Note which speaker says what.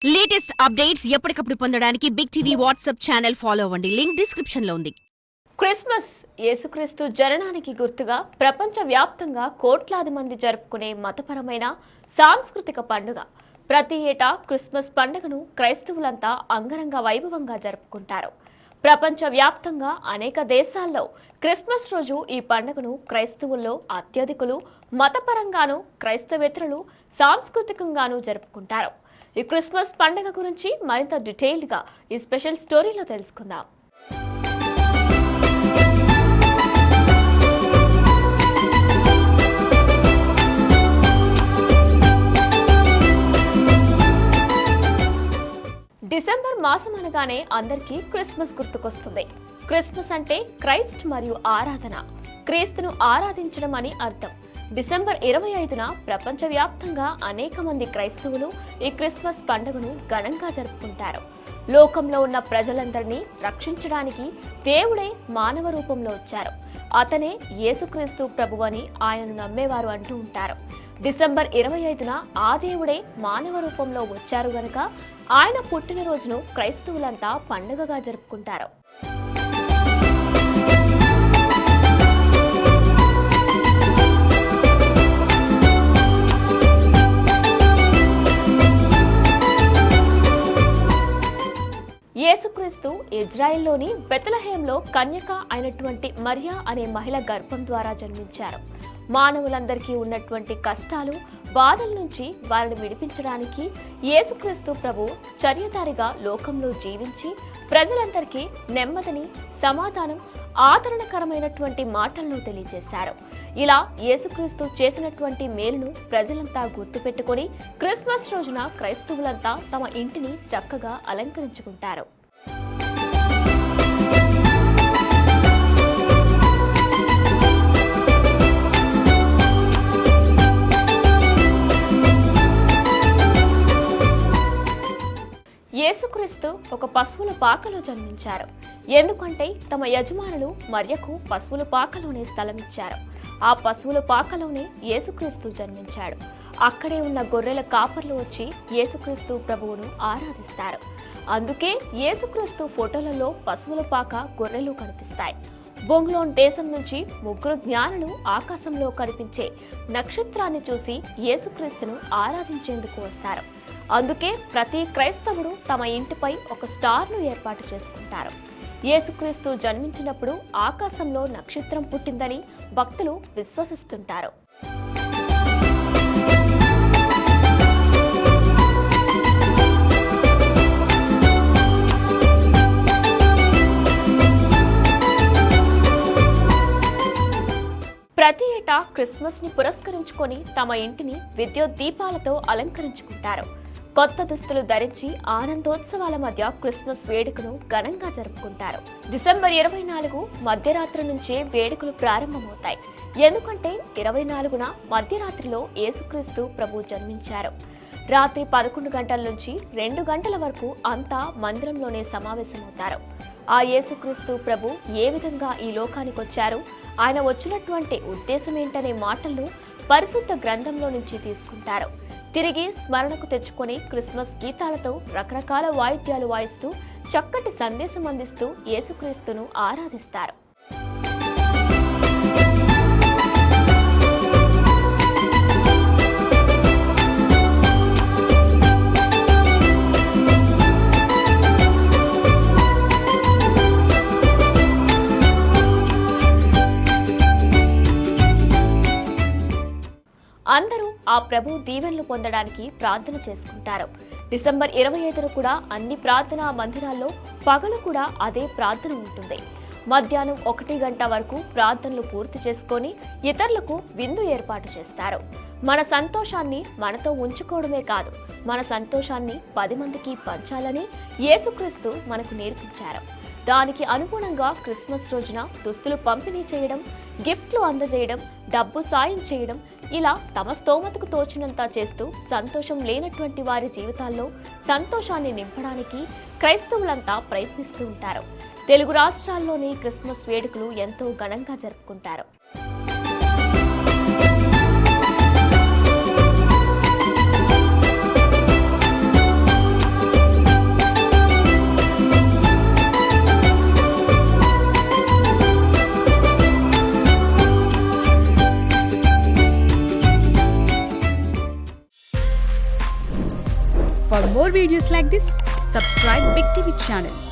Speaker 1: Latest updates ఎప్పటికప్పుడు పొందడానికి big TV WhatsApp channel follow అవ్వండి. లింక్ డిస్క్రిప్షన్ లో ఉంది.
Speaker 2: క్రిస్మస్ యేసుక్రీస్తు జననానికి గుర్తుగా ప్రపంచవ్యాప్తంగా కోట్లాది మంది జరుపుకునే మతపరమైన సాంస్కృతిక పండుగ. ప్రతి ఏటా క్రిస్మస్ పండుగను క్రైస్తవులంతా అంగరంగ వైభవంగా జరుపుకుంటారు. ప్రపంచవ్యాప్తంగా అనేక దేశాల్లో క్రిస్మస్ రోజు ఈ పండుగను క్రైస్తవుల్లో అత్యధికులు మతపరంగాను, క్రైస్తవేతరులు సాంస్కృతికంగాను జరుపుకుంటారు. ఈ క్రిస్మస్ పండుగ గురించి మరింత డీటెయిల్డ్గా ఈ స్పెషల్ స్టోరీలో తెలుసుకుందాం. డిసెంబర్ మాసం అనగానే అందరికీ క్రిస్మస్ గుర్తుకొస్తుంది. క్రిస్మస్ అంటే క్రైస్ట్ మరియు ఆరాధన, క్రీస్తును ఆరాధించడం అని అర్థం. డిసెంబర్ 25న ప్రపంచవ్యాప్తంగా అనేక మంది క్రైస్తవులు ఈ క్రిస్మస్ పండుగను ఘనంగా జరుపుకుంటారు. లోకంలో ఉన్న ప్రజలందరినీ రక్షించడానికి దేవుడే మానవ రూపంలో వచ్చారు. అతనే యేసుక్రీస్తు ప్రభువు అని ఆయనను నమ్మేవారు అంటూ ఉంటారు. డిసెంబర్ 25న ఆ దేవుడే మానవ రూపంలో వచ్చారు గనుక ఆయన పుట్టినరోజును క్రైస్తవులంతా పండుగగా జరుపుకుంటారు. యేసుక్రీస్తు ఇజ్రాయెల్లోని బెత్లెహేంలో కన్యక అయినటువంటి మరియా అనే మహిళ గర్భం ద్వారా జన్మించారు. మానవులందరికీ ఉన్నటువంటి కష్టాలు, బాధల నుంచి వారిని విడిపించడానికి యేసుక్రీస్తు ప్రభు చర్యధారిగా లోకంలో జీవించి ప్రజలందరికీ నెమ్మదిని, సమాధానం, ఆదరణకరమైనటువంటి మాటలను తెలియజేశారు. ఇలా యేసుక్రీస్తు చేసినటువంటి మేలును ప్రజలంతా గుర్తుపెట్టుకుని క్రిస్మస్ రోజున క్రైస్తవులంతా తమ ఇంటిని చక్కగా అలంకరించుకుంటారు. యేసుక్రీస్తు ఒక పశువుల పాకలో జన్మించారు. ఎందుకంటే తమ యజమానులు మరియకు పశువుల పాకలోనే స్థలం ఇచ్చారు. ఆ పశువుల పాకలోనే యేసుక్రీస్తు జన్మించాడు. అక్కడే ఉన్న గొర్రెల కాపర్లు వచ్చి యేసుక్రీస్తు ప్రభువును ఆరాధిస్తారు. అందుకే యేసుక్రీస్తు ఫోటోలలో పశువుల పాక, గొర్రెలు కనిపిస్తాయి. బొంగ్లోన్ దేశం నుంచి 3 జ్ఞానులు ఆకాశంలో కనిపించే నక్షత్రాన్ని చూసి యేసుక్రీస్తును ఆరాధించేందుకు వస్తారు. అందుకే ప్రతి క్రైస్తవుడు తమ ఇంటిపై ఒక స్టార్ను ఏర్పాటు చేసుకుంటారు. యేసుక్రీస్తు జన్మించినప్పుడు ఆకాశంలో నక్షత్రం పుట్టిందని భక్తులు విశ్వసిస్తుంటారు. ప్రతి ఏటా క్రిస్మస్ ని పురస్కరించుకొని తమ ఇంటిని విద్యుత్ దీపాలతో అలంకరించుకుంటారు. కొత్త దుస్తులు ధరించి ఆనందోత్సవాల మధ్య క్రిస్మస్ వేడుకను ఘనంగా జరుపుకుంటారు. డిసెంబర్ 24 మధ్యరాత్రి నుంచే వేడుకలు ప్రారంభమవుతాయి. ఎందుకంటే 24న మధ్యరాత్రిలో యేసుక్రీస్తు ప్రభు జన్మించారు. రాత్రి 11 గంటల నుంచి 2 గంటల వరకు అంతా మందిరంలోనే సమావేశమవుతారు. ఆ యేసుక్రీస్తు ప్రభు ఏ విధంగా ఈ లోకానికి వచ్చారు, ఆయన వచ్చినటువంటి ఉద్దేశం ఏంటనే మాటలను పరిశుద్ధ గ్రంథంలో నుంచి తీసుకుంటారు. తిరిగి స్మరణకు తెచ్చుకొని క్రిస్మస్ గీతాలతో రకరకాల వాయిద్యాలు వాయిస్తూ చక్కటి సందేశం అందిస్తూ యేసుక్రీస్తును ఆరాధిస్తారు. అందరూ ఆ ప్రభు దీవెనలు పొందడానికి ప్రార్థన చేసుకుంటారు. డిసెంబర్ 25న కూడా అన్ని ప్రార్థనా మందిరాల్లో పగలు కూడా అదే ప్రార్థన ఉంటుంది. మధ్యాహ్నం 1 గంట వరకు ప్రార్థనలు పూర్తి చేసుకొని ఇతరులకు విందు ఏర్పాటు చేస్తారు. మన సంతోషాన్ని మనతో ఉంచుకోవడమే కాదు, మన సంతోషాన్ని 10 మందికి పంచాలని యేసుక్రీస్తు మనకు నేర్పించారు. దానికి అనుగుణంగా క్రిస్మస్ రోజున దుస్తులు పంపిణీ చేయడం, గిఫ్ట్లు అందజేయడం, డబ్బు సాయం చేయడం, ఇలా తమ స్తోమతకు తోచినంత చేస్తూ సంతోషం లేనటువంటి వారి జీవితాల్లో సంతోషాన్ని నింపడానికి క్రైస్తవులంతా ప్రయత్నిస్తూ ఉంటారు. తెలుగు రాష్ట్రాల్లోని క్రిస్మస్ వేడుకలు ఎంతో ఘనంగా జరుపుకుంటారు.
Speaker 3: For more videos like this, subscribe Big TV channel.